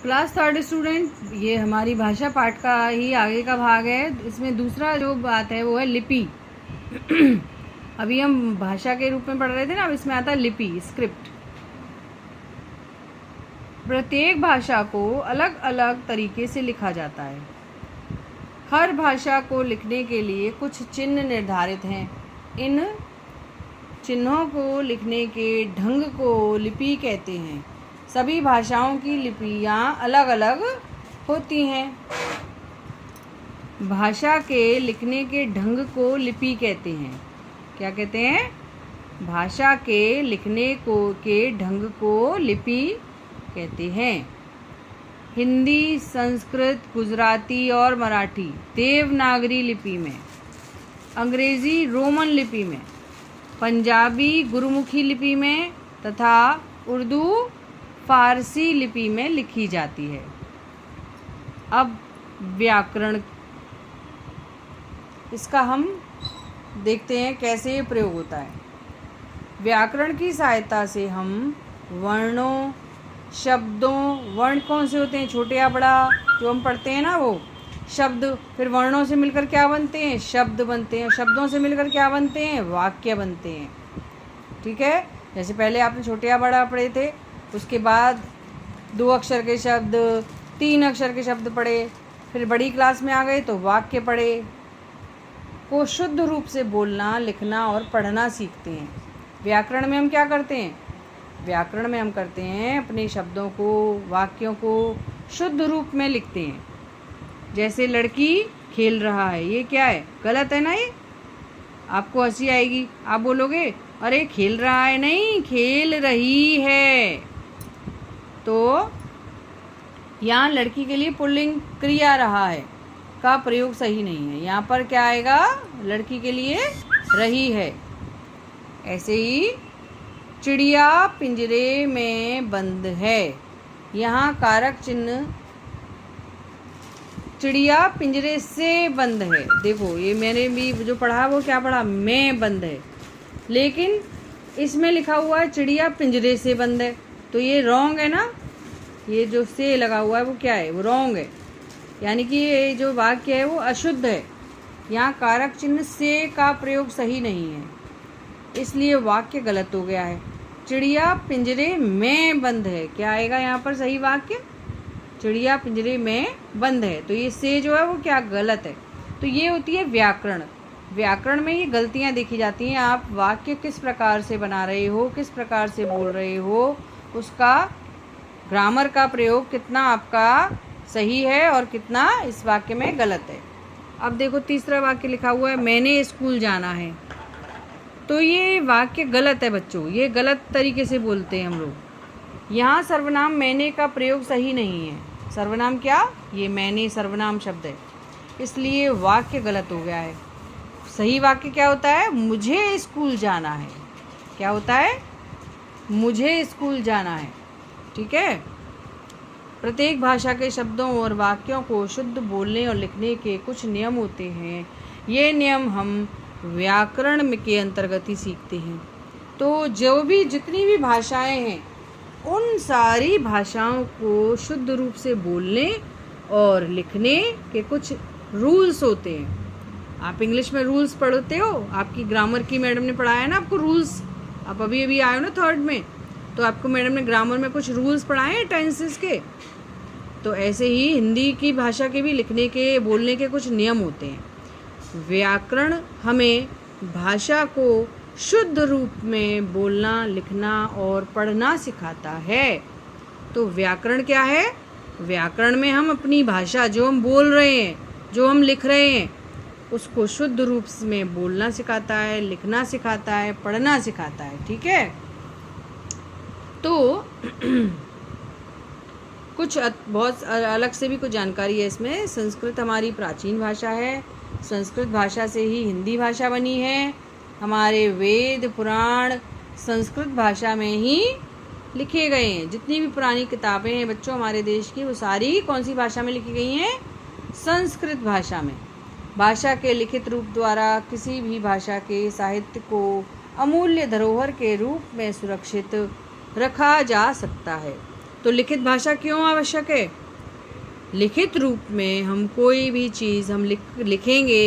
Class third student, ये हमारी भाषा पाठ का ही आगे का भाग है। इसमें दूसरा जो बात है वो है लिपि। अभी हम भाषा के रूप में पढ़ रहे थे ना, अब इसमें आता है लिपि, स्क्रिप्ट। प्रत्येक भाषा को अलग अलग तरीके से लिखा जाता है। हर भाषा को लिखने के लिए कुछ चिन्ह निर्धारित हैं। इन चिन्हों को लिखने के ढंग को लिपि कहते हैं। सभी भाषाओं की लिपियां अलग अलग होती हैं। भाषा के लिखने के ढंग को लिपि कहते हैं। क्या कहते हैं? भाषा के लिखने के ढंग को लिपि कहते हैं। हिंदी, संस्कृत, गुजराती और मराठी देवनागरी लिपि में, अंग्रेजी रोमन लिपि में, पंजाबी गुरुमुखी लिपि में तथा उर्दू फारसी लिपि में लिखी जाती है। अब व्याकरण, इसका हम देखते हैं कैसे ये प्रयोग होता है। व्याकरण की सहायता से हम वर्णों, शब्दों, वर्ण कौन से होते हैं, छोटे या बड़ा, जो हम पढ़ते हैं ना वो शब्द, फिर वर्णों से मिलकर क्या बनते हैं, शब्द बनते हैं। शब्दों से मिलकर क्या बनते हैं, वाक्य बनते हैं। ठीक है, जैसे पहले आपने छोटे या बड़ा पढ़े थे, उसके बाद 2 अक्षर के शब्द, 3 अक्षर के शब्द पढ़े, फिर बड़ी क्लास में आ गए तो वाक्य पढ़े। को शुद्ध रूप से बोलना, लिखना और पढ़ना सीखते हैं। व्याकरण में हम क्या करते हैं? व्याकरण में हम करते हैं अपने शब्दों को, वाक्यों को शुद्ध रूप में लिखते हैं। जैसे लड़की खेल रहा है, ये क्या है? गलत है ना? ये आपको हंसी आएगी, आप बोलोगे अरे खेल रहा है, नहीं खेल रही है। तो यहाँ लड़की के लिए पुल्लिंग क्रिया रहा है का प्रयोग सही नहीं है। यहाँ पर क्या आएगा? लड़की के लिए रही है। ऐसे ही चिड़िया पिंजरे में बंद है, यहाँ कारक चिन्ह चिड़िया पिंजरे से बंद है। देखो ये मैंने भी जो पढ़ा वो क्या पढ़ा, में बंद है, लेकिन इसमें लिखा हुआ है चिड़िया पिंजरे से बंद है, तो ये रॉन्ग है ना। ये जो से लगा हुआ है वो क्या है, वो रॉन्ग है, यानी कि ये जो वाक्य है वो अशुद्ध है। यहाँ कारक चिन्ह से का प्रयोग सही नहीं है, इसलिए वाक्य गलत हो गया है। चिड़िया पिंजरे में बंद है, क्या आएगा यहाँ पर सही वाक्य? चिड़िया पिंजरे में बंद है, तो ये से जो है वो क्या, गलत है। तो ये होती है व्याकरण। व्याकरण में ये गलतियाँ देखी जाती हैं। आप वाक्य किस प्रकार से बना रहे हो, किस प्रकार से बोल रहे हो, उसका ग्रामर का प्रयोग कितना आपका सही है और कितना इस वाक्य में गलत है। अब देखो तीसरा वाक्य लिखा हुआ है, मैंने स्कूल जाना है। तो ये वाक्य गलत है बच्चों, ये गलत तरीके से बोलते हैं हम लोग। यहाँ सर्वनाम मैंने का प्रयोग सही नहीं है। सर्वनाम क्या? ये मैंने सर्वनाम शब्द है, इसलिए वाक्य गलत हो गया है। सही वाक्य क्या होता है? मुझे स्कूल जाना है। क्या होता है? मुझे स्कूल जाना है। ठीक है। प्रत्येक भाषा के शब्दों और वाक्यों को शुद्ध बोलने और लिखने के कुछ नियम होते हैं। ये नियम हम व्याकरण के अंतर्गत ही सीखते हैं। तो जितनी भी भाषाएं हैं, उन सारी भाषाओं को शुद्ध रूप से बोलने और लिखने के कुछ रूल्स होते हैं। आप इंग्लिश में रूल्स पढ़ते हो, आपकी ग्रामर की मैडम ने पढ़ाया ना आपको रूल्स। आप अभी आए हो ना थर्ड में, तो आपको मैडम ने ग्रामर में कुछ रूल्स पढ़ाए हैं टेंसेस के। तो ऐसे ही हिंदी की भाषा के भी लिखने के, बोलने के कुछ नियम होते हैं। व्याकरण हमें भाषा को शुद्ध रूप में बोलना, लिखना और पढ़ना सिखाता है। तो व्याकरण क्या है? व्याकरण में हम अपनी भाषा, जो हम बोल रहे हैं, जो हम लिख रहे हैं, उसको शुद्ध रूप में बोलना सिखाता है, लिखना सिखाता है, पढ़ना सिखाता है। ठीक है। तो कुछ बहुत अलग से भी कुछ जानकारी है इसमें। संस्कृत हमारी प्राचीन भाषा है। संस्कृत भाषा से ही हिंदी भाषा बनी है। हमारे वेद पुराण संस्कृत भाषा में ही लिखे गए हैं। जितनी भी पुरानी किताबें हैं बच्चों हमारे देश की, वो सारी कौन सी भाषा में लिखी गई हैं? संस्कृत भाषा में। भाषा के लिखित रूप द्वारा किसी भी भाषा के साहित्य को अमूल्य धरोहर के रूप में सुरक्षित रखा जा सकता है। तो लिखित भाषा क्यों आवश्यक है? लिखित रूप में हम कोई भी चीज़ हम लिखेंगे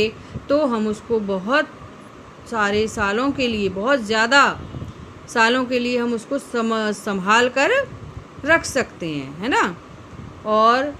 तो हम उसको बहुत सारे सालों के लिए, बहुत ज़्यादा सालों के लिए हम उसको संभाल कर रख सकते हैं, है ना। और